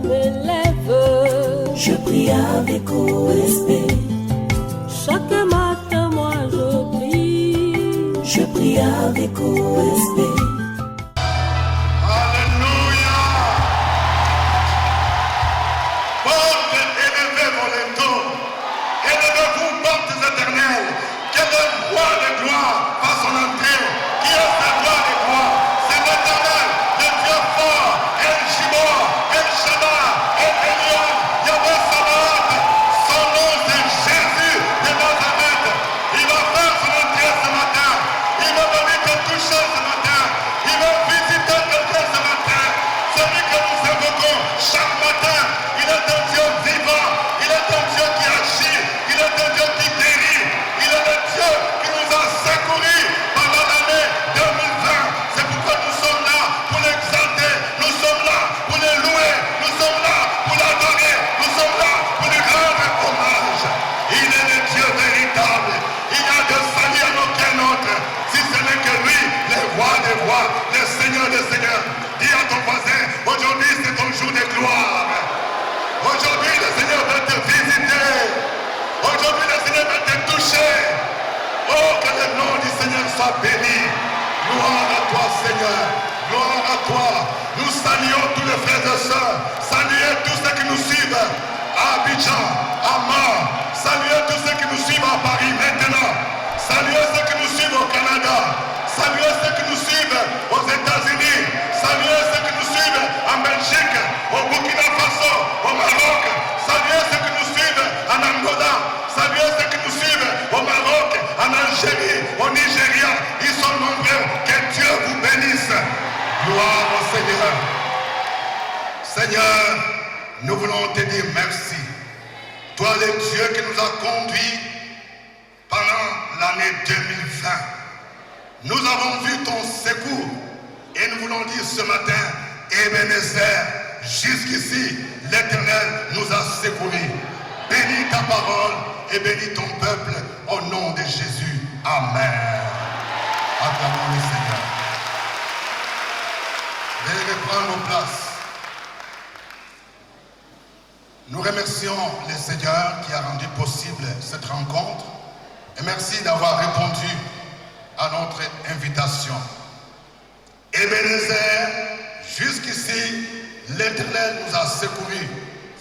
m'élève. Je prie avec respect. Chaque matin, moi je prie. Je prie avec respect. Alléluia. Portes, élevez vos linteaux. Élevez-vous, portes éternelles. Que le roi de gloire fasse son entrée. Qui est ce roi de gloire? C'est l'Éternel, le Dieu fort, El Shibor, El Shaddai, El Elyon, Yahweh Sabaoth. Son nom c'est Jésus de Nazareth. Il va faire son entrée ce matin. Il va venir te toucher ce matin. Il va visiter quelqu'un ce matin. Celui que nous invoquons chaque matin, il est un Dieu vivant. Il est un Dieu qui agit. Il est un Dieu qui guérit. Il est le Dieu qui nous a secourus pendant l'année 2020. C'est pourquoi nous sommes là pour l'exalter. Nous sommes là pour le louer. Nous sommes là pour l'adorer. Nous sommes là pour lui rendre hommage. Il est le Dieu véritable. Il n'y a de salut à aucun autre. Si ce n'est que lui, le roi des rois, le Seigneur des seigneurs. Dis à ton voisin, aujourd'hui c'est ton jour de gloire. Aujourd'hui le Seigneur va te visiter. Aujourd'hui le Seigneur va te toucher. Oh, que le nom du Seigneur soit béni. Gloire à toi Seigneur. Gloire à toi. Nous saluons tous les frères et sœurs. Saluez tous ceux qui nous suivent à Abidjan, à Mans. Saluez tous ceux qui nous suivent à Paris maintenant. Saluez ceux qui nous suivent au Canada. Saluez ceux qui nous suivent aux États-Unis. Saluez ceux qui nous suivent en Belgique, au Burkina Faso, au Maroc. Saluez ceux qui nous suivent en Angola. Saluez ceux qui nous suivent au Maroc, en Algérie, au Nigeria. Ils sont nombreux. Que Dieu vous bénisse. Gloire au Seigneur. Seigneur, nous voulons te dire merci. Toi, le Dieu qui nous a conduits pendant l'année 2020. Nous avons vu ton secours et nous voulons dire ce matin, Ebenezer, jusqu'ici, l'Éternel nous a secourus. Bénis ta parole et bénis ton peuple au nom de Jésus. Amen. Acclamons le Seigneur. Veuillez reprendre nos places. Nous remercions le Seigneur qui a rendu possible cette rencontre et merci d'avoir répondu à notre invitation. Ebenezer, jusqu'ici, l'Éternel nous a secourus.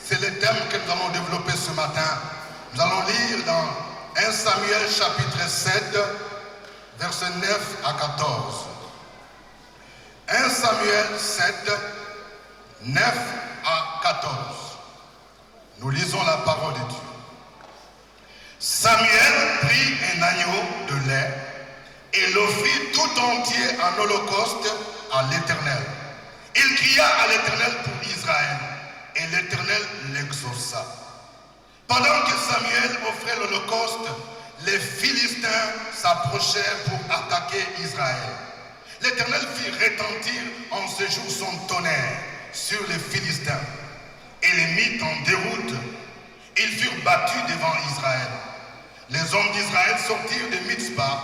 C'est le thème que nous allons développer ce matin. Nous allons lire dans 1 Samuel chapitre 7, versets 9 à 14. 1 Samuel 7, 9 à 14. Nous lisons la parole de Dieu. Samuel prit un agneau de lait et l'offrit tout entier en holocauste à l'Éternel. Il cria à l'Éternel pour Israël, et l'Éternel l'exauça. Pendant que Samuel offrait l'holocauste, les Philistins s'approchèrent pour attaquer Israël. L'Éternel fit retentir en ce jour son tonnerre sur les Philistins et les mit en déroute. Ils furent battus devant Israël. Les hommes d'Israël sortirent de Mitzpah,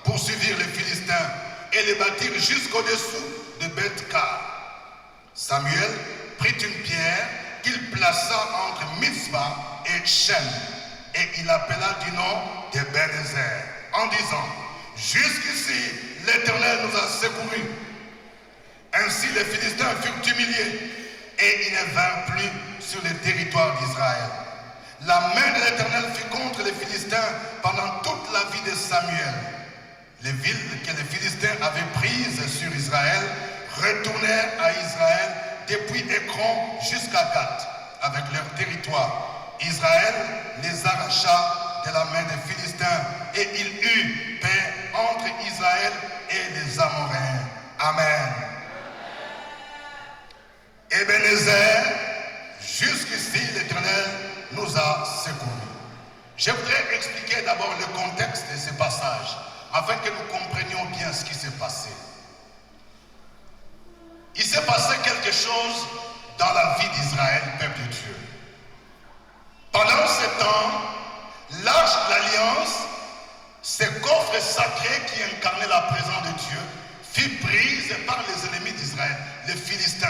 poursuivirent les Philistins et les battirent jusqu'au-dessous de Beth-Kar. Samuel prit une pierre qu'il plaça entre Mitzpah et Shem, et il appela du nom d'Ebenezer, en disant, jusqu'ici l'Éternel nous a secourus. Ainsi les Philistins furent humiliés, et ils ne vinrent plus sur le territoire d'Israël. La main de l'Éternel fut contre les Philistins pendant toute la vie de Samuel. Les villes que les Philistins avaient prises sur Israël retournèrent à Israël depuis Écron jusqu'à Gath, avec leur territoire. Israël les arracha de la main des Philistins et il eut paix entre Israël et les Amoréens. Amen. Ebenezer, jusqu'ici l'Éternel nous a secourus. Je voudrais expliquer d'abord le contexte de ce passage, afin que nous comprenions bien ce qui s'est passé. Il s'est passé quelque chose dans la vie d'Israël, peuple de Dieu. Pendant ce temps, l'arche de l'Alliance, ce coffre sacré qui incarnait la présence de Dieu, fut prise par les ennemis d'Israël, les Philistins.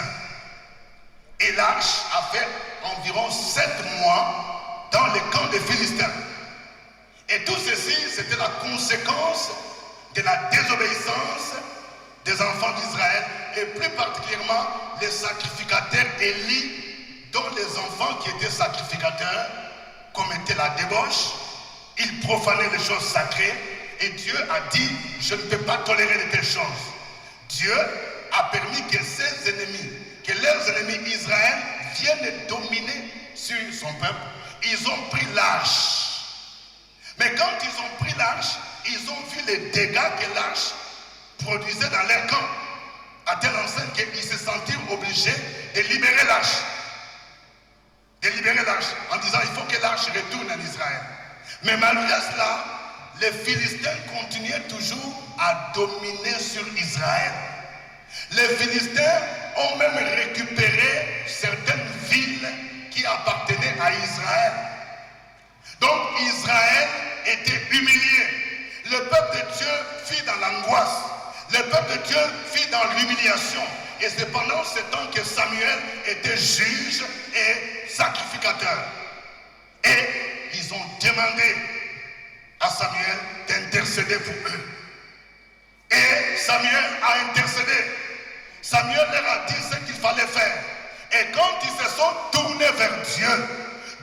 Et l'arche a fait environ 7 mois dans les camps des Philistins. Et tout ceci, c'était la conséquence de la désobéissance des enfants d'Israël, et plus particulièrement les sacrificateurs Élie, dont les enfants qui étaient sacrificateurs commettaient la débauche, ils profanaient les choses sacrées, et Dieu a dit, je ne peux pas tolérer de telles choses. Dieu a permis que ses ennemis, que leurs ennemis Israël viennent dominer sur son peuple. Ils ont pris l'arche. Mais quand ils ont pris l'arche, ils ont vu les dégâts que l'arche produisait dans leur camp, à telle enseigne qu'ils se sentirent obligés de libérer l'arche. De libérer l'arche, en disant il faut que l'arche retourne en Israël. Mais malgré cela, les Philistins continuaient toujours à dominer sur Israël. Les Philistins ont même récupéré certaines villes qui appartenaient à Israël. Donc Israël était humilié. Le peuple de Dieu fut dans l'angoisse. Le peuple de Dieu fut dans l'humiliation. Et c'est pendant ce temps que Samuel était juge et sacrificateur. Et ils ont demandé à Samuel d'intercéder pour eux. Et Samuel a intercédé. Samuel leur a dit ce qu'il fallait faire. Et quand ils se sont tournés vers Dieu,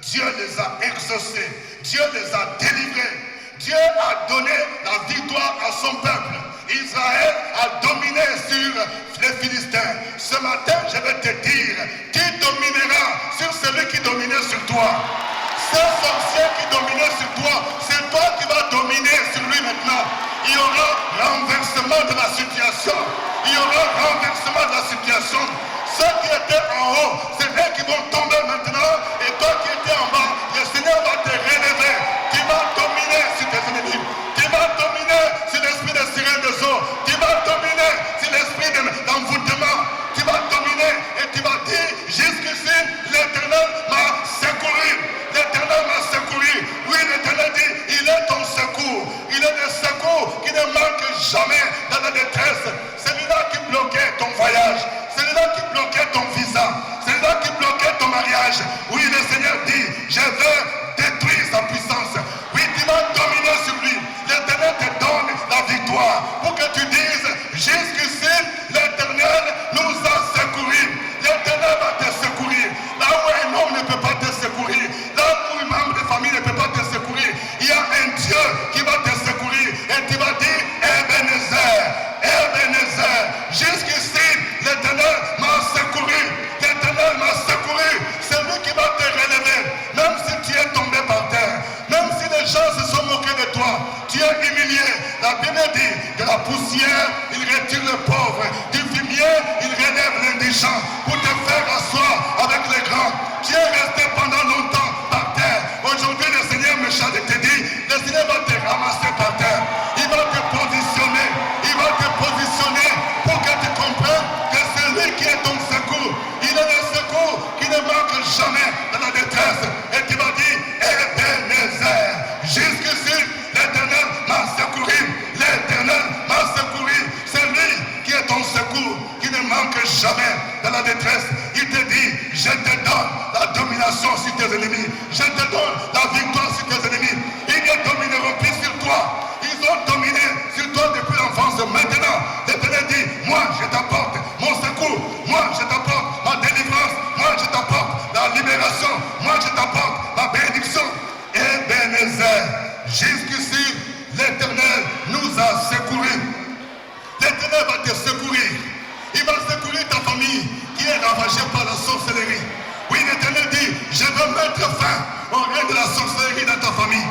Dieu les a exaucés. Dieu les a délivrés. Dieu a donné la victoire à son peuple. Israël a dominé sur les Philistins. Ce matin, je vais te dire, qui dominera sur celui qui dominait sur toi. Ce sorcier qui dominait sur toi, c'est toi qui vas dominer sur lui maintenant. Il y aura renversement de la situation. Il y aura renversement de la situation. Ceux qui étaient en haut, c'est eux qui vont tomber maintenant. Et toi qui étais en bas, le Seigneur va te relever. Tu vas dominer sur tes ennemis. Tu vas dominer sur l'esprit de sirène des eaux. Tu vas dominer sur l'esprit d'envoûtement. Tu vas dominer et tu vas dire, jusqu'ici, l'Éternel m'a secouru. L'Éternel m'a secouru. Oui, l'Éternel dit, il est ton secours. Il est le secours qui ne manque jamais dans la détresse. Celui-là qui bloquait ton voyage. Celui-là qui bloquait ton visa. Celui-là qui bloquait ton mariage. Oui, le Seigneur dit, je veux détruire sa puissance. Oui, tu vas dominer sur lui. L'Éternel te donne la victoire. Pour que tu dises, jusqu'ici, l'Éternel nous a secourus. L'Éternel va te secourir. Là où un homme ne peut pas te secourir. Là où un membre de famille ne peut pas te secourir. Il y a un Dieu qui va te secourir. Et tu vas dire, Ebenezer, Ebenezer. Jusqu'ici, l'Éternel m'a secouru. L'Éternel m'a secouru. C'est lui qui va te relever. Même si tu es tombé par terre. Même si les gens se sont moqués de toi. Tu es humilié. La Bible dit, de la poussière, il retire le pauvre. Du fumier, il relève l'indigent. Pour te faire asseoir avec les grands. Tu es resté pendant longtemps par terre. Aujourd'hui, le Seigneur me charge de te dire, le Seigneur va te ramasser par terre. Il va te positionner. Il va te positionner pour que tu comprennes que c'est lui qui est ton secours. Il est le secours qui ne manque jamais dans la détresse. Et tu vas dire, Ebenezer, jusqu'ici, l'Éternel m'a secouru. L'Éternel m'a secouru. C'est lui qui est ton secours, qui ne manque jamais dans la détresse. Il te dit, je te donne la domination sur tes ennemis. Je te donne la victoire sur tes ennemis. Ils ne domineront plus sur toi. Ils ont dominé sur toi depuis l'enfance. Maintenant, l'Éternel dit, moi je t'apporte mon secours. Moi je t'apporte ma délivrance. Moi je t'apporte la libération. Moi je t'apporte ma bénédiction. Ebenezer, jusqu'ici, l'Éternel nous a secourus. L'Éternel va te secourir. Il va secourir ta famille qui est ravagée par la sorcellerie. Oui, l'Éternel dit, je veux mettre fin au règne de la sorcellerie dans ta famille.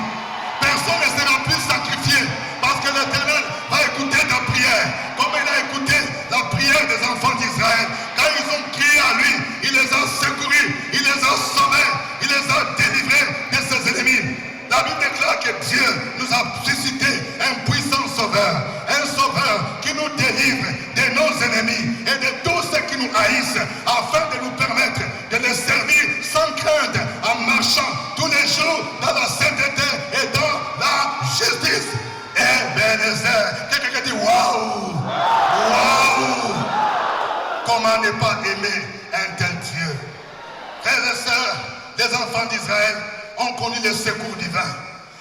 Personne ne sera plus sacrifié parce que l'Éternel va écouter ta prière comme il a écouté la prière des enfants d'Israël. Quand ils ont crié à lui, il les a secourus, il les a sauvés, il les a délivrés de ses ennemis. La Bible déclare que Dieu nous a suscité un puissant sauveur. Un sauveur qui nous délivre de nos ennemis et de tous ceux qui nous haïssent, afin de nous permettre de les servir sans crainte, en marchant tous les jours dans la sainteté et dans la justice. Ebenezer. Quelqu'un qui dit waouh, waouh. Comment ne pas aimer un tel Dieu? les enfants d'Israël ont connu le secours divin.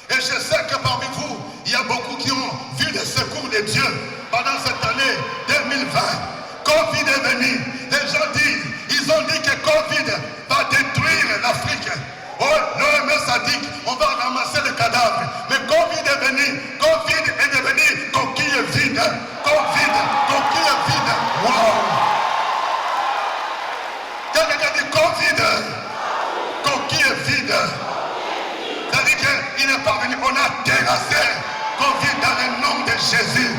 Et je sais que parmi vous, il y a beaucoup qui ont vu le secours de Dieu pendant cette année 2020. Covid est venu. Les gens disent, ils ont dit que Covid va détruire l'Afrique. Oh, l'OMS a dit qu'on va ramasser le cadavre. Mais Covid est venu. Covid est devenu coquille vide. Covid, coquille vide. Wow! Quelqu'un dit Covid, coquille vide. C'est-à-dire qu'il n'est pas venu. On a terrassé Covid dans le nom de Jésus.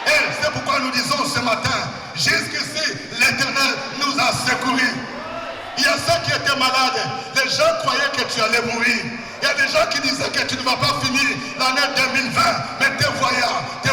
Et c'est pourquoi nous disons ce matin, jusqu'ici, l'Éternel nous a secourus. Il y a ceux qui étaient malades. Les gens croyaient que tu allais mourir. Il y a des gens qui disaient que tu ne vas pas finir l'année 2020. Mais te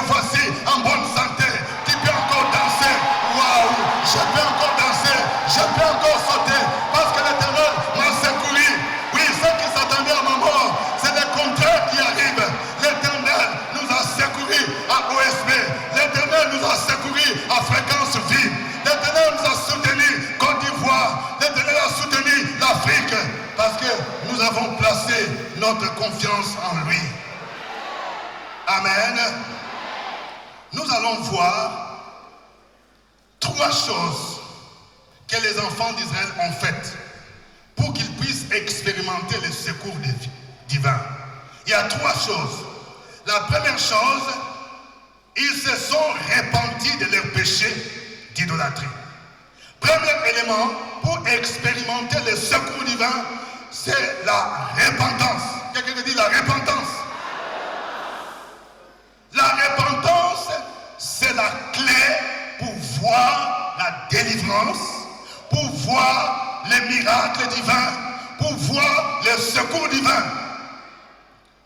voici en bonne santé. Tu peux encore danser. Waouh! Je peux encore danser. Je peux encore sauter. Parce que l'Éternel m'a secouru. Oui, ceux qui s'attendaient à ma mort, c'est le contraire qui arrive. L'Éternel nous a secourus à OSB. L'Éternel nous a secourus à Fréquence Vie. L'Éternel nous a soutenus Côte d'Ivoire. L'Éternel a soutenu l'Afrique. Parce que nous avons placé notre confiance en lui. Amen. Nous allons voir 3 choses que les enfants d'Israël ont faites pour qu'ils puissent expérimenter le secours divin. Il y a 3 choses. La première chose, ils se sont repentis de leurs péchés d'idolâtrie. Premier élément pour expérimenter le secours divin, c'est la repentance. Quelqu'un dit la repentance. La repentance, c'est la clé pour voir la délivrance, pour voir les miracles divins, pour voir le secours divin.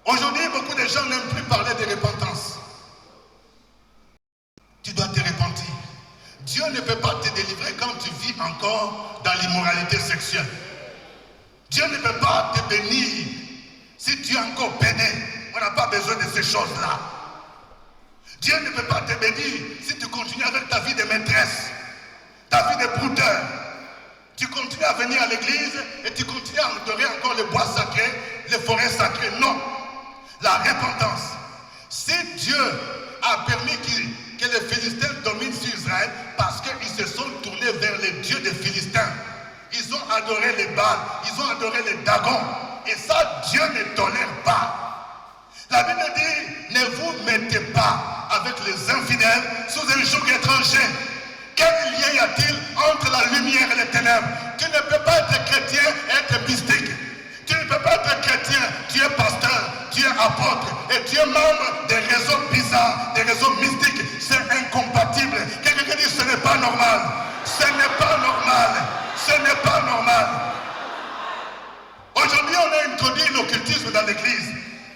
Aujourd'hui, beaucoup de gens n'aiment plus parler de repentance. Tu dois te repentir. Dieu ne peut pas te délivrer quand tu vis encore dans l'immoralité sexuelle. Dieu ne peut pas te bénir si tu es encore pédé. On n'a pas besoin de ces choses-là. Dieu ne peut pas te bénir si tu continues avec ta vie de maîtresse, ta vie de brouteur. Tu continues à venir à l'église et tu continues à adorer encore les bois sacrés, les forêts sacrées. Non. La repentance. Si Dieu a permis que les Philistins dominent sur Israël, parce qu'ils se sont tournés vers les dieux des Philistins. Ils ont adoré les Baals, ils ont adoré les Dagons. Et ça, Dieu ne tolère pas. La Bible dit, ne vous mettez pas avec les infidèles sous un joug étranger. Quel lien y a-t-il entre la lumière et les ténèbres? Tu ne peux pas être chrétien et être mystique. Tu ne peux pas être chrétien, tu es pasteur, tu es apôtre et tu es membre des réseaux bizarres, des réseaux mystiques. C'est incompatible. Quelqu'un dit ce n'est pas normal. Ce n'est pas normal. Ce n'est pas normal. Aujourd'hui, on a introduit l'occultisme dans l'église.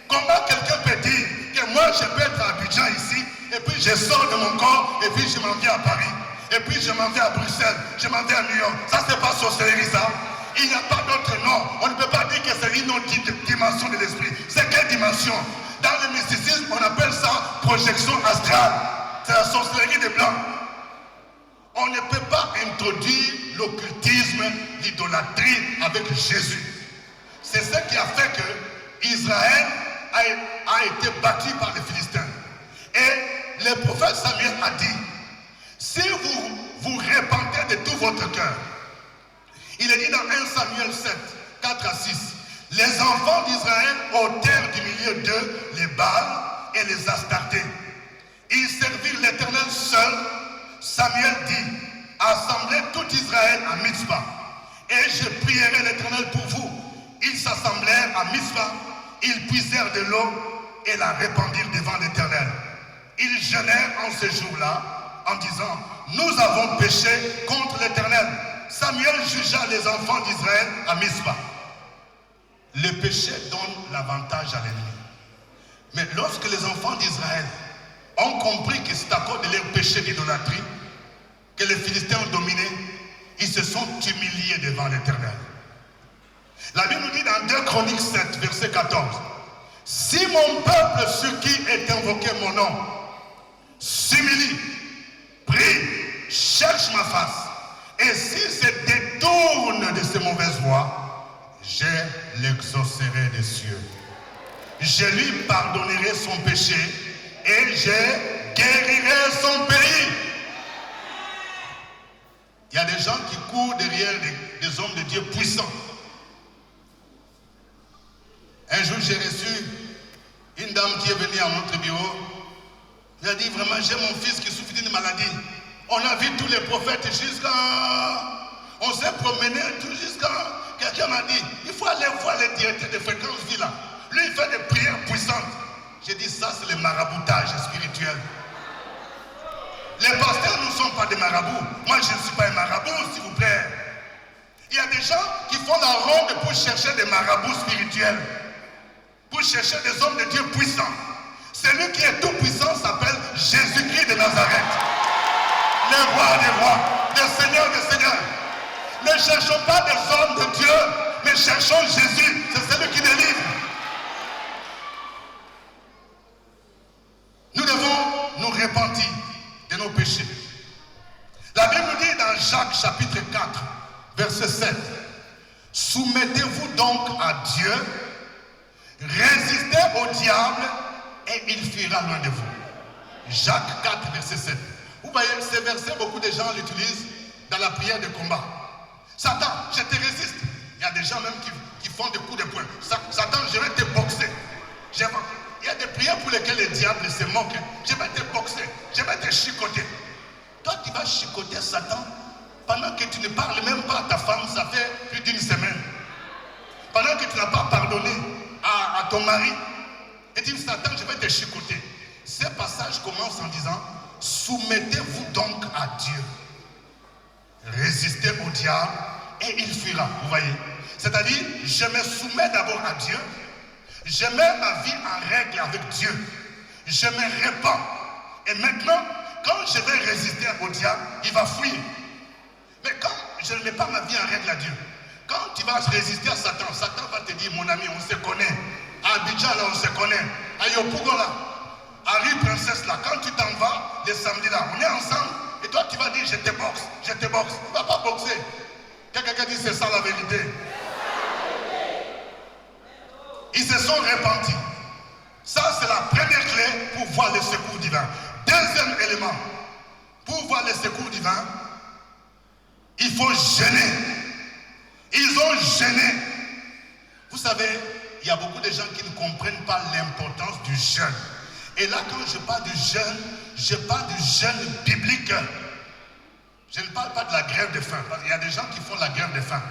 Comment quelqu'un peut dire que moi je peux être à Abidjan ici et puis je sors de mon corps et puis je m'en viens à Paris et puis je m'en vais à Bruxelles, je m'en vais à New York. Ça c'est pas sorcellerie ça. Il n'y a pas d'autre nom. On ne peut pas dire que c'est une autre dimension de l'esprit. C'est quelle dimension? Dans le mysticisme, on appelle ça projection astrale. C'est la sorcellerie des blancs. On ne peut pas introduire l'occultisme, l'idolâtrie avec Jésus. C'est ce qui a fait que Israël a été battu par les Philistins. Et le prophète Samuel a dit, si vous vous repentez de tout votre cœur, il est dit dans 1 Samuel 7, 4 à 6, les enfants d'Israël ôtèrent du milieu d'eux les Baals et les Astartés. Ils servirent l'Éternel seul. Samuel dit, assemblez tout Israël à Mitzpah, et je prierai l'Éternel pour vous. Ils s'assemblèrent à Mitzpah, ils puisèrent de l'eau et la répandirent devant l'Éternel. Ils jeûnèrent en ce jour-là en disant, nous avons péché contre l'Éternel. Samuel jugea les enfants d'Israël à Mitzpah. Le péché donne l'avantage à l'ennemi. Mais lorsque les enfants d'Israël ont compris que c'est à cause de leur péché d'idolâtrie que les Philistins ont dominé, ils se sont humiliés devant l'Éternel. La Bible nous dit dans 2 Chroniques 7, verset 14, si mon peuple sur qui est invoqué mon nom s'humilie, prie, cherche ma face, et s'il se détourne de ses mauvaises voies, je l'exaucerai des cieux. Je lui pardonnerai son péché et je guérirai son pays. Il y a des gens qui courent derrière des hommes de Dieu puissants. Un jour, j'ai reçu une dame qui est venue à notre bureau. Elle a dit, vraiment, j'ai mon fils qui souffre d'une maladie. On a vu tous les prophètes jusqu'à... On s'est promené tout jusqu'à... Quelqu'un m'a dit, il faut aller voir les directeurs de fréquence vie là. Lui, il fait des prières puissantes. J'ai dit, ça, c'est le maraboutage spirituel. Les pasteurs ne sont pas des marabouts. Moi, je ne suis pas un marabout, s'il vous plaît. Il y a des gens qui font la ronde pour chercher des marabouts spirituels. Pour chercher des hommes de Dieu puissants. Celui qui est tout puissant s'appelle Jésus-Christ de Nazareth. Le roi des rois, le Seigneur des seigneurs. Ne cherchons pas des hommes de Dieu, mais cherchons Jésus. C'est celui qui délivre. Nous devons nous repentir de nos péchés. La Bible nous dit dans Jacques chapitre 4, verset 7, soumettez-vous donc à Dieu, résistez au diable et il fuira loin de vous. Jacques 4, verset 7. Vous voyez, ces versets, beaucoup de gens l'utilisent dans la prière de combat. Satan, je te résiste. Il y a des gens même qui font des coups de poing. Satan, je vais te boxer. Il y a des prières pour lesquelles le diable se moque. Je vais te boxer, je vais te chicoter. Toi, tu vas chicoter Satan pendant que tu ne parles même pas à ta femme, ça fait plus d'une semaine. Pendant que tu n'as pas pardonné à ton mari. Et dis, Satan, je vais te chicoter. Ce passage commence en disant, soumettez-vous donc à Dieu. Résistez au diable et il fuira. Vous voyez? C'est-à-dire, je me soumets d'abord à Dieu. Je mets ma vie en règle avec Dieu. Je me répands. Et maintenant, quand je vais résister au diable, il va fuir. Mais quand je ne mets pas ma vie en règle à Dieu, quand tu vas résister à Satan, Satan va te dire, mon ami, on se connaît. À Abidjan, là, on se connaît. À Yopougon, là. À Rue Princesse, là. Quand tu t'en vas, les samedis, là, on est ensemble. Et toi, tu vas dire, je te boxe, je te boxe. Tu ne vas pas boxer. Quelqu'un dit, c'est ça la vérité. Ils se sont repentis. Ça, c'est la première clé pour voir le secours divin. Deuxième élément, pour voir le secours divin, il faut jeûner. Ils ont jeûné. Vous savez, il y a beaucoup de gens qui ne comprennent pas l'importance du jeûne. Et là, quand je parle du jeûne, je parle du jeûne biblique. Je ne parle pas de la grève de faim. Parce qu'il y a des gens qui font la grève de faim.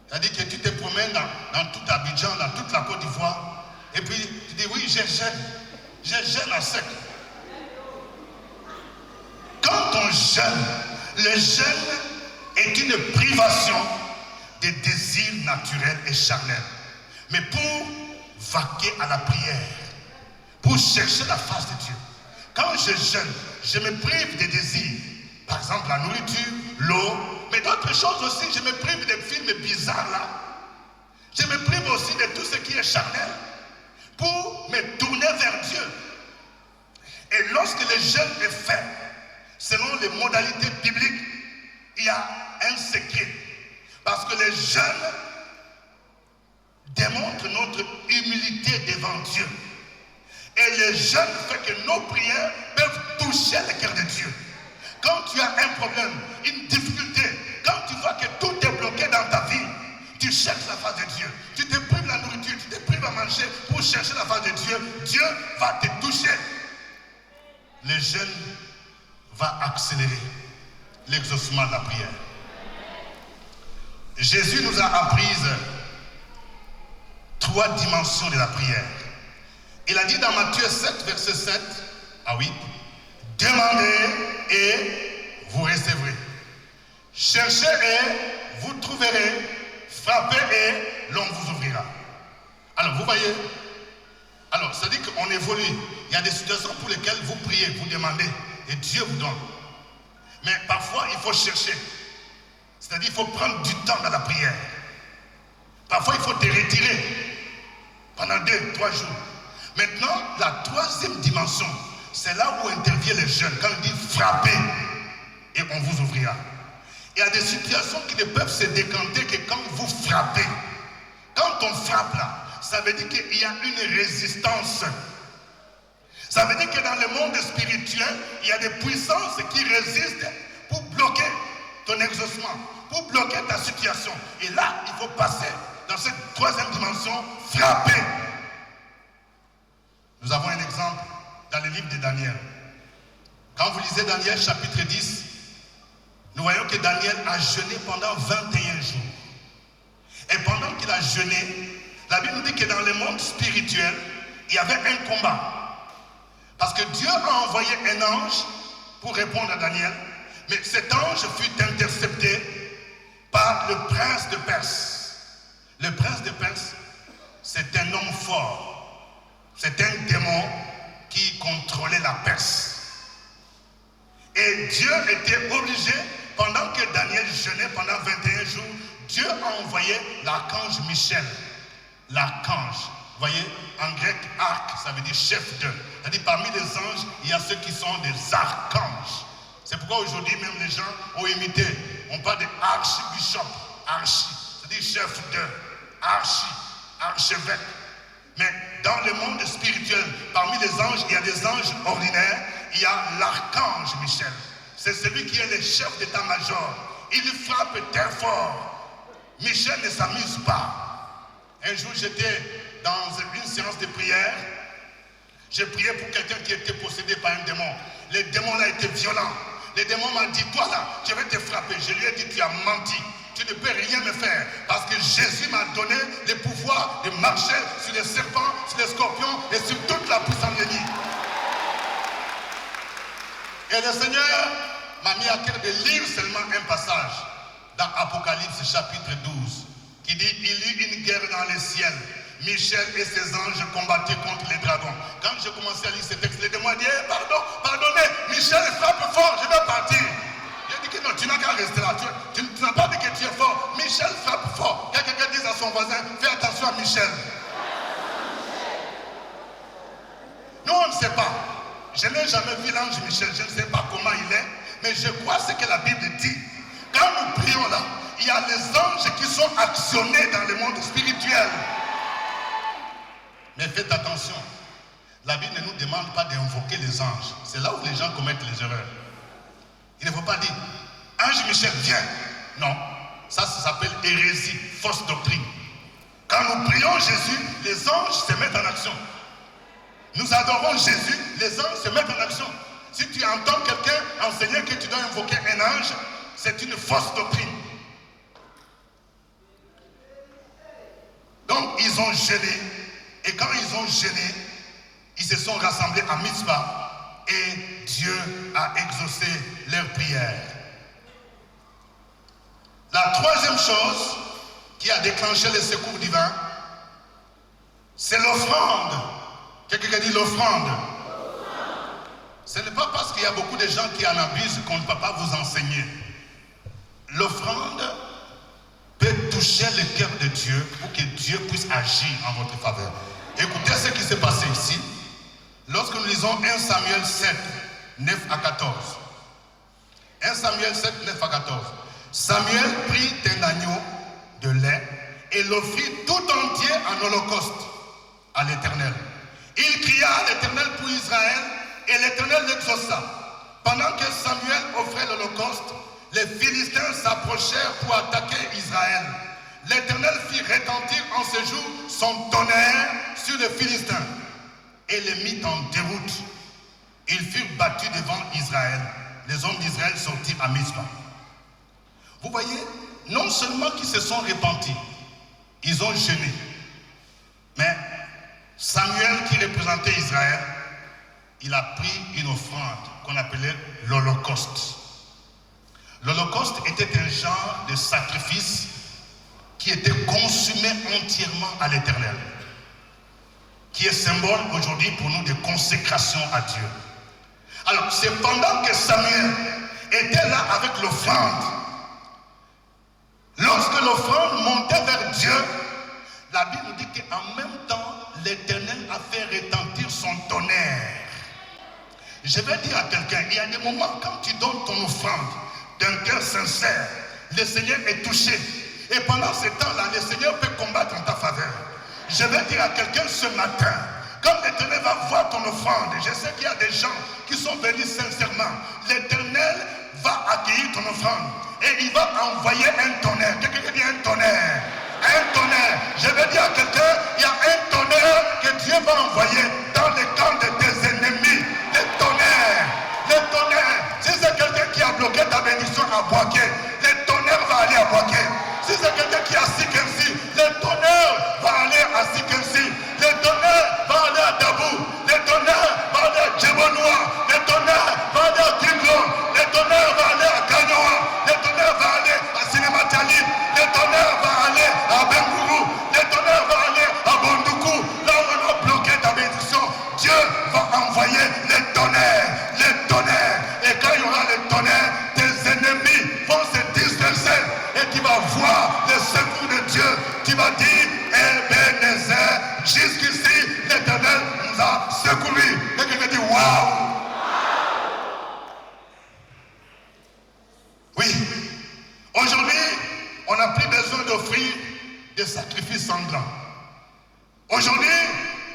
C'est-à-dire que tu te promènes dans tout Abidjan, dans toute la Côte d'Ivoire, et puis tu dis, oui, je jeûne à sec. Quand on jeûne, le jeûne est une privation des désirs naturels et charnels. Mais pour vaquer à la prière, pour chercher la face de Dieu. Quand je jeûne, je me prive des désirs. Par exemple, la nourriture, l'eau, mais d'autres choses aussi. Je me prive des films bizarres là. Je me prive aussi de tout ce qui est charnel pour me tourner vers Dieu. Et lorsque le jeûne est fait, selon les modalités bibliques, il y a un secret. Parce que le jeûne démontre notre humilité devant Dieu. Et le jeûne fait que nos prières peuvent toucher le cœur de Dieu. Quand tu as un problème, une difficulté, quand tu vois que tout est bloqué dans ta vie, tu cherches la face de Dieu. Tu te prives la nourriture, tu te prives à manger pour chercher la face de Dieu. Dieu va te toucher. Le jeûne va accélérer l'exaucement de la prière. Jésus nous a appris 3 dimensions de la prière. Il a dit dans Matthieu 7, verset 7, ah oui, demandez et vous recevrez. Cherchez et vous trouverez. Frappez et l'on vous ouvrira. Alors, vous voyez, alors, ça dit qu'on évolue. Il y a des situations pour lesquelles vous priez, vous demandez, et Dieu vous donne. Mais parfois, il faut chercher. C'est-à-dire qu'il faut prendre du temps dans la prière. Parfois, il faut te retirer pendant 2-3 jours. Maintenant, la 3e dimension, c'est là où intervient le jeûne. Quand il dit frappez et on vous ouvrira. Il y a des situations qui ne peuvent se décanter que quand vous frappez. on frappe là, ça veut dire qu'il y a une résistance. Ça veut dire que dans le monde spirituel, il y a des puissances qui résistent pour bloquer ton exaucement, pour bloquer ta situation. Et là, il faut passer dans cette troisième dimension, frapper. Nous avons un exemple dans le livre de Daniel. Quand vous lisez Daniel chapitre 10, nous voyons que Daniel a jeûné pendant 21 jours. Et pendant qu'il a jeûné, la Bible nous dit que dans le monde spirituel, il y avait un combat. Parce que Dieu a envoyé un ange pour répondre à Daniel. Mais cet ange fut intercepté par le prince de Perse. Le prince de Perse, c'est un homme fort. C'est un démon qui contrôlait la Perse. Et Dieu était obligé, pendant que Daniel jeûnait pendant 21 jours, Dieu a envoyé l'archange Michel. L'archange. Vous voyez, en grec, arc, ça veut dire chef de. C'est-à-dire parmi les anges, il y a ceux qui sont des archanges. C'est pourquoi aujourd'hui, même les gens ont imité. On parle d'archibishop, archi, c'est-à-dire chef de, archevêque. Mais dans le monde spirituel, parmi les anges, il y a des anges ordinaires, il y a l'archange Michel. C'est celui qui est le chef d'état-major. Il frappe très fort. Michel ne s'amuse pas. Un jour, j'étais dans une séance de prière. J'ai prié pour quelqu'un qui était possédé par un démon. Le démon là était violent. Le démon m'a dit, toi là, je vais te frapper. Je lui ai dit, tu as menti. Tu ne peux rien me faire. Parce que Jésus m'a donné le pouvoir de marcher sur les serpents, sur les scorpions et sur toute la puissance de l'ennemi. Et le Seigneur m'a mis à cœur de lire seulement un passage dans Apocalypse chapitre 12 qui dit, il y eut une guerre dans les ciels. Michel et ses anges combattaient contre les dragons. Quand j'ai commencé à lire ce texte, le démon a dit, pardonnez, Michel frappe fort, je vais partir. J'ai dit que non, tu n'as qu'à rester là. Tu n'as pas dit que tu es fort. Michel frappe fort. Quelqu'un dise à son voisin, fais attention à Michel. Nous, on ne sait pas. Je n'ai jamais vu l'ange Michel. Je ne sais pas comment il est. Mais je crois ce que la Bible dit. Quand nous prions là, il y a les anges qui sont actionnés dans le monde spirituel. Mais faites attention. La Bible ne nous demande pas d'invoquer les anges. C'est là où les gens commettent les erreurs. Il ne faut pas dire, ange Michel, viens. Non, ça s'appelle hérésie, fausse doctrine. Quand nous prions Jésus, les anges se mettent en action. Nous adorons Jésus, les anges se mettent en action. Si tu entends quelqu'un enseigner que tu dois invoquer un ange, c'est une fausse doctrine. Donc ils ont jeûné, et quand ils ont jeûné, ils se sont rassemblés à Mitzvah, et Dieu a exaucé leurs prières. La troisième chose qui a déclenché le secours divin, c'est l'offrande. Quelqu'un dit l'offrande. Ce n'est pas parce qu'il y a beaucoup de gens qui en abusent qu'on ne peut pas vous enseigner. L'offrande peut toucher le cœur de Dieu pour que Dieu puisse agir en votre faveur. Écoutez ce qui s'est passé ici. Lorsque nous lisons 1 Samuel 7, 9 à 14. 1 Samuel 7, 9 à 14. Samuel prit un agneau de lait et l'offrit tout entier en holocauste à l'Éternel. Il cria à l'Éternel pour Israël et l'Éternel l'exauça. Pendant que Samuel offrait l'holocauste, les Philistins s'approchèrent pour attaquer Israël. L'Éternel fit retentir en ce jour son tonnerre sur les Philistins et les mit en déroute. Ils furent battus devant Israël. Les hommes d'Israël sortirent à Mitzvah. Vous voyez, non seulement qu'ils se sont repentis, ils ont jeûné. Mais Samuel, qui représentait Israël, il a pris une offrande qu'on appelait l'Holocauste. L'Holocauste était un genre de sacrifice qui était consumé entièrement à l'Éternel, qui est symbole aujourd'hui pour nous de consécration à Dieu. Alors, c'est pendant que Samuel était là avec l'offrande, lorsque l'offrande montait vers Dieu, la Bible nous dit qu'en même temps, l'Éternel a fait retentir son tonnerre. Je vais dire à quelqu'un, il y a des moments quand tu donnes ton offrande d'un cœur sincère, le Seigneur est touché. Et pendant ce temps-là, le Seigneur peut combattre en ta faveur. Je vais dire à quelqu'un ce matin, comme l'Éternel va voir ton offrande, je sais qu'il y a des gens qui sont venus sincèrement, l'Éternel va accueillir ton offrande et il va envoyer un tonnerre. Quelqu'un dit un tonnerre. Un tonnerre. Je vais dire à quelqu'un, il y a un tonnerre que Dieu va envoyer dans les camps de tes ennemis. Le tonnerre. Le tonnerre. Si c'est quelqu'un qui a bloqué ta bénédiction à Boaké, le tonnerre va aller à Boaké. Si c'est quelqu'un qui est à Sikensi, le tonnerre va aller à Sikensi. Le tonnerre va aller à Dabou. Le tonnerre va aller à Djebonoua. Le tonnerre va aller à Tiglo. Le tonnerre va aller à Gagnoa. Le tonnerre va aller à Cinématali. Le tonnerre va aller à Bengourou. Le tonnerre va aller à Bondoukou. Là où on a bloqué ta bénédiction, Dieu va envoyer le tonnerre. Le tonnerre. Et quand il y aura le tonnerre, tes ennemis vont se disperser. Et tu vas voir le secours de Dieu. Tu vas dire, Ebenezer, jusqu'ici, l'Éternel nous a secourus. Et quelqu'un dit, waouh! Oui. Aujourd'hui, on n'a plus besoin d'offrir des sacrifices sanglants. Aujourd'hui,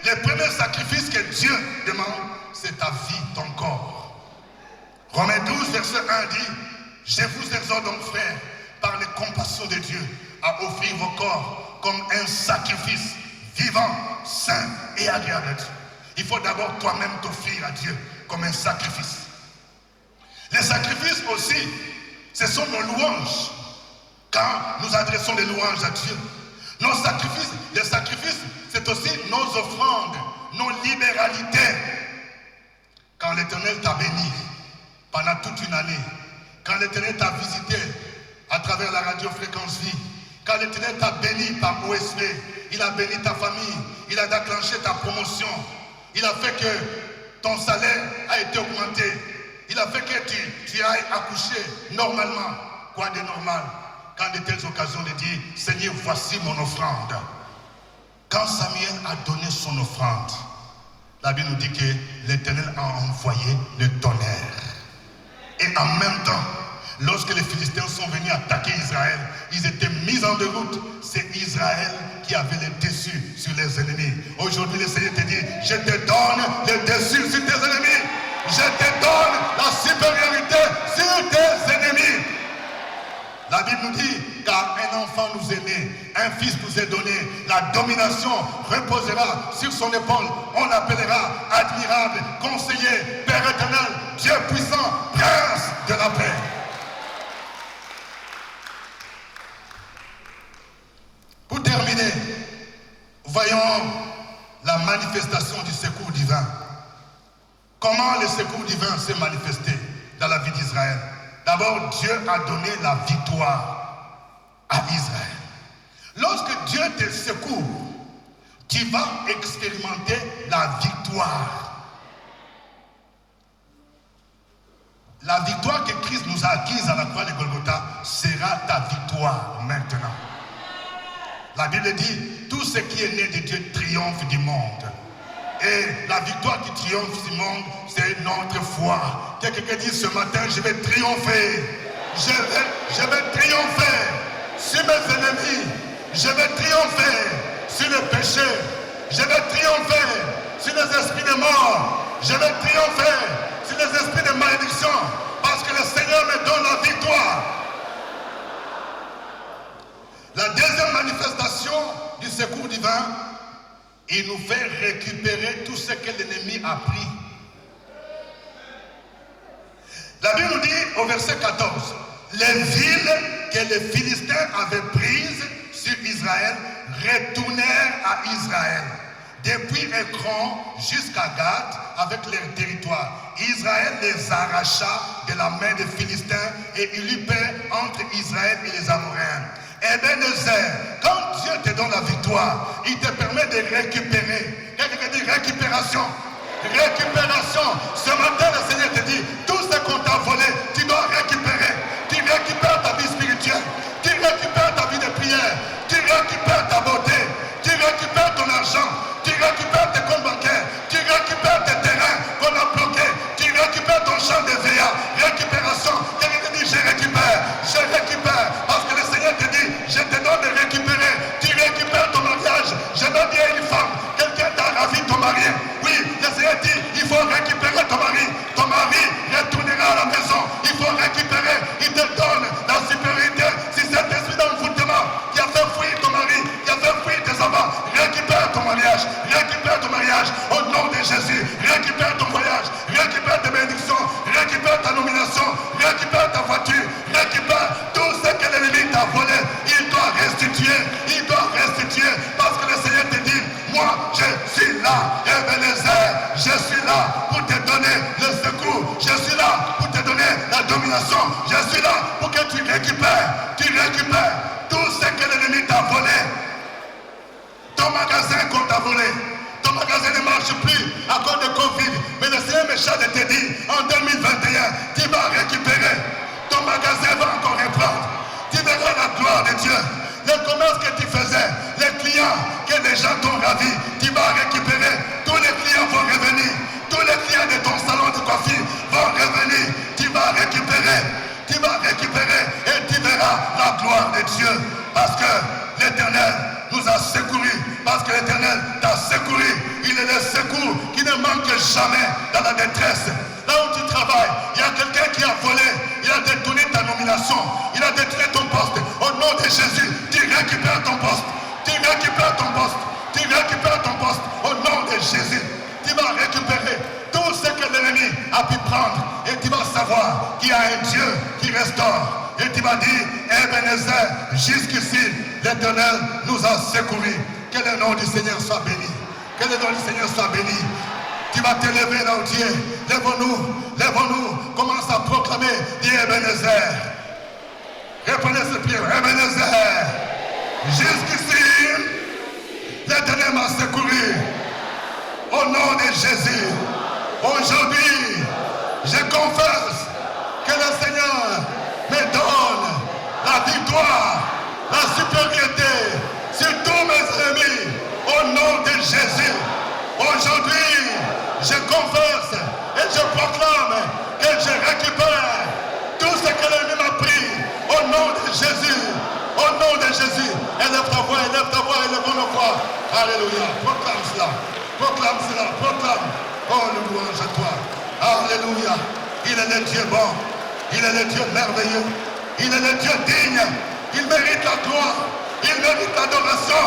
le premier sacrifice que Dieu demande, c'est ta vie, ton corps. Romains 12, verset 1 dit, je vous exhorte donc, frères, par les compassions de Dieu, à offrir vos corps comme un sacrifice vivant, saint et agréable à Dieu. Il faut d'abord toi-même t'offrir à Dieu comme un sacrifice. Les sacrifices aussi, ce sont nos louanges. Quand nous adressons les louanges à Dieu, nos sacrifices, les sacrifices, c'est aussi nos offrandes, nos libéralités. Quand l'Éternel t'a béni pendant toute une année, quand l'Éternel t'a visité à travers la radio Fréquence Vie, quand l'Éternel t'a béni par OSP, il a béni ta famille, il a déclenché ta promotion, il a fait que ton salaire a été augmenté, il a fait que tu ailles accoucher normalement. Quoi de normal? Quand de telles occasions de dire, Seigneur, voici mon offrande. Quand Samuel a donné son offrande, la Bible nous dit que l'Éternel a envoyé le tonnerre. Et en même temps, lorsque les Philistins sont venus attaquer Israël, ils étaient mis en déroute. C'est Israël qui avait le dessus sur les ennemis. Aujourd'hui, le Seigneur te dit, je te donne le dessus sur tes ennemis. Je te donne la supériorité sur tes ennemis. La Bible nous dit, car un enfant nous est né, un fils nous est donné, la domination reposera sur son épaule. On l'appellera admirable, conseiller, Père éternel, Dieu puissant, prince de la paix. Pour terminer, voyons la manifestation du secours divin. Comment le secours divin s'est manifesté dans la vie d'Israël? D'abord, Dieu a donné la victoire à Israël. Lorsque Dieu te secoue, tu vas expérimenter la victoire. La victoire que Christ nous a acquise à la croix de Golgotha sera ta victoire maintenant. La Bible dit, tout ce qui est né de Dieu triomphe du monde. Et la victoire qui triomphe du monde, c'est notre foi. Quelqu'un dit ce matin, je vais triompher. Je vais triompher sur mes ennemis. Je vais triompher sur le péché. Je vais triompher sur les esprits de mort. Je vais triompher sur les esprits de malédiction. Parce que le Seigneur me donne la victoire. La deuxième manifestation du secours divin, il nous fait récupérer tout ce que l'ennemi a pris. La Bible nous dit au verset 14, les villes que les Philistins avaient prises sur Israël retournèrent à Israël. Depuis Écron jusqu'à Gath avec leur territoire. Israël les arracha de la main des Philistins et il eut paix entre Israël et les Amoréens. Ebenezer, quand Dieu te donne la victoire, il te permet de récupérer. Quelqu'un dit récupération. Récupération. Ce matin, le Seigneur te dit, tout ce qu'on t'a volé, tu dois récupérer. Tu récupères ta vie spirituelle. Tu récupères ta vie de prière. Tu récupères ta beauté. Tu récupères ton argent. Tu récupères tes comptes bancaires. Tu récupères tes terrains qu'on a bloqués. Tu récupères ton champ de veilla. Récupération. Quelqu'un te dit, je récupère. Je récupère. Parce que le Seigneur te dit, je te donne de récupérer. Tu récupères ton mariage. Je donne bien pécheur de te dire, en 2021, tu vas récupérer. Ton magasin va encore reprendre. Tu verras la gloire de Dieu. Le commerce que tu faisais, les clients que les gens t'ont ravis, tu vas récupérer. Tous les clients vont revenir. Tous les clients de ton salon de coiffure vont revenir. Tu vas récupérer. Tu vas récupérer et tu verras la gloire de Dieu. Parce que l'Éternel nous a secourus. Parce que l'Éternel t'a secouru. Il est le secours qui ne manque jamais dans la détresse. Là où tu travailles, il y a quelqu'un qui a volé. Il a détourné ta nomination. Il a détourné ton poste. Au nom de Jésus, tu récupères ton poste. Tu récupères ton poste. Tu récupères ton poste. Au nom de Jésus, tu vas récupérer tout ce que l'ennemi a pu prendre. Et tu vas savoir qu'il y a un Dieu qui restaure. Et tu vas dire, Ebenezer, jusqu'ici, l'Éternel nous a secourus. Que le nom du Seigneur soit béni. Que le nom du Seigneur soit béni. Tu vas te lever là où tu es. Lève-nous, lève-nous. Commence à proclamer, dis Ebenezer. Reprenez ce prière, Ebenezer. Jusqu'ici, l'Éternel m'a secouru. Au nom de Jésus. Aujourd'hui, je confesse que le Seigneur me donne la victoire, la supériorité sur tous mes ennemis. Au nom de Jésus. Aujourd'hui, je confesse et je proclame que je récupère tout ce que l'ennemi m'a pris. Au nom de Jésus. Au nom de Jésus. Élève ta voix, élève nos voix. Alléluia. Proclame cela. Proclame cela. Proclame. Oh, le louange à toi. Alléluia. Il est le Dieu bon. Il est le Dieu merveilleux. Il est le Dieu digne. Il mérite la gloire. Il mérite l'adoration.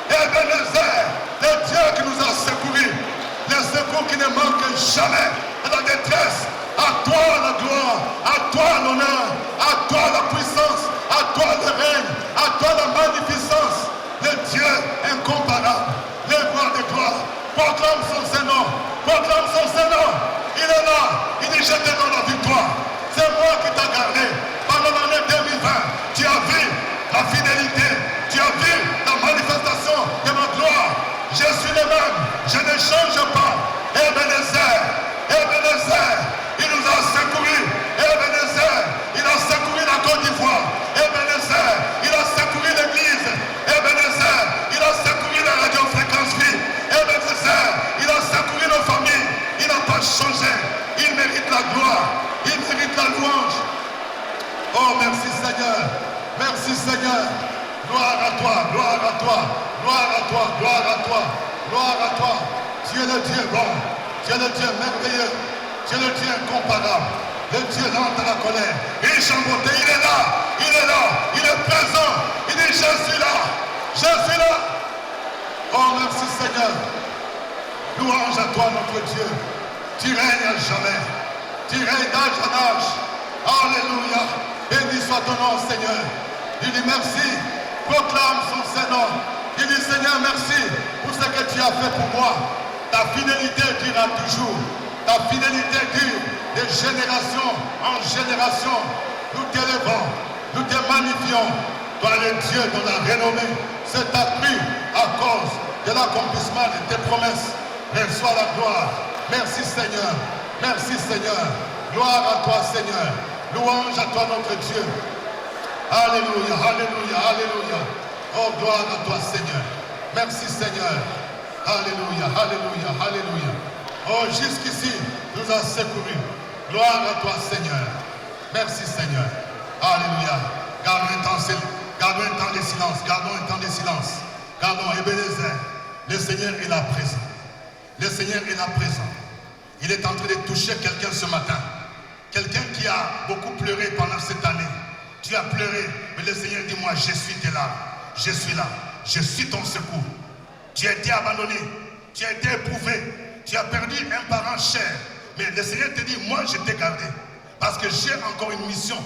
Ebenezer, le Dieu qui nous a secourus. Le secours qui ne manque jamais de la détresse. À toi la gloire. À toi l'honneur. À toi la puissance. À toi le règne. À toi la magnificence. Le Dieu incomparable. Le roi de gloire. Proclame son Saint-Nom. Proclame son Saint-Nom. Il est là. Il dit, je te donne la victoire. C'est moi qui t'ai gardé. Pendant l'année 2020, tu as vu la fidélité. Tu as vu la manifestation de ma gloire. Je suis le même. Je ne change pas. Ebenezer. Ebenezer. Il nous a secourus. Ebenezer. Il a secouru la Côte d'Ivoire. Ebenezer. Il a secouru l'église. Ebenezer. Il a secouru la radiofréquence vie. Ebenezer. Il a secouru nos familles. Il n'a pas changé. Il mérite la gloire. Il mérite la louange. Oh, merci Seigneur. Merci Seigneur. Gloire à toi. Gloire à toi. Gloire à toi. Gloire à toi. Gloire à toi. Tu es le Dieu bon. Tu es le Dieu merveilleux. Tu es le Dieu incomparable. Le Dieu lent à la colère. Il chambote. Il est là. Il est là. Il est présent. Il dit, je suis là. Je suis là. Oh, merci Seigneur. Louange à toi, notre Dieu. Tu règnes à jamais. Tu règnes d'âge en âge. Alléluia. Béni soit ton nom, Seigneur. Il dit merci. Proclame son Saint-Nom. Il dit, Seigneur, merci pour ce que tu as fait pour moi. Ta fidélité durera toujours. Ta fidélité dure de génération en génération. Nous t'élevons, nous te magnifions. Toi, le Dieu dont la renommée s'est accrue à cause de l'accomplissement de tes promesses. Reçois la gloire. Merci Seigneur. Merci Seigneur. Gloire à toi Seigneur. Louange à toi notre Dieu. Alléluia, alléluia, alléluia. Oh, gloire à toi Seigneur. Merci Seigneur. Alléluia, alléluia, alléluia. Oh, jusqu'ici, nous a secourus. Gloire à toi Seigneur. Merci Seigneur. Alléluia. Gardons un temps de silence. Gardons un temps de silence. Gardons Ebenezer. Le Seigneur est là présent. Le Seigneur est là présent. Il est en train de toucher quelqu'un ce matin. Quelqu'un qui a beaucoup pleuré pendant cette année. Tu as pleuré, mais le Seigneur dit, moi je suis là. Je suis là. Je suis ton secours. Tu as été abandonné. Tu as été éprouvé. Tu as perdu un parent cher. Mais le Seigneur te dit, moi je t'ai gardé. Parce que j'ai encore une mission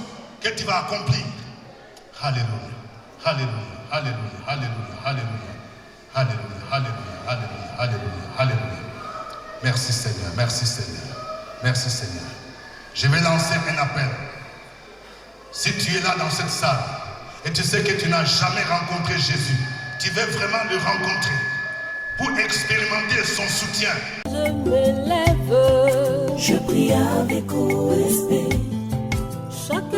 que tu vas accomplir. Alléluia. Alléluia. Alléluia. Alléluia. Alléluia. Alléluia. Alléluia. Alléluia. Alléluia. Alléluia. Merci Seigneur. Merci Seigneur. Merci Seigneur. Je vais lancer un appel. Si tu es là dans cette salle et tu sais que tu n'as jamais rencontré Jésus, tu veux vraiment le rencontrer. pour expérimenter son soutien. Je m'élève. Je prie avec OSB. Chaque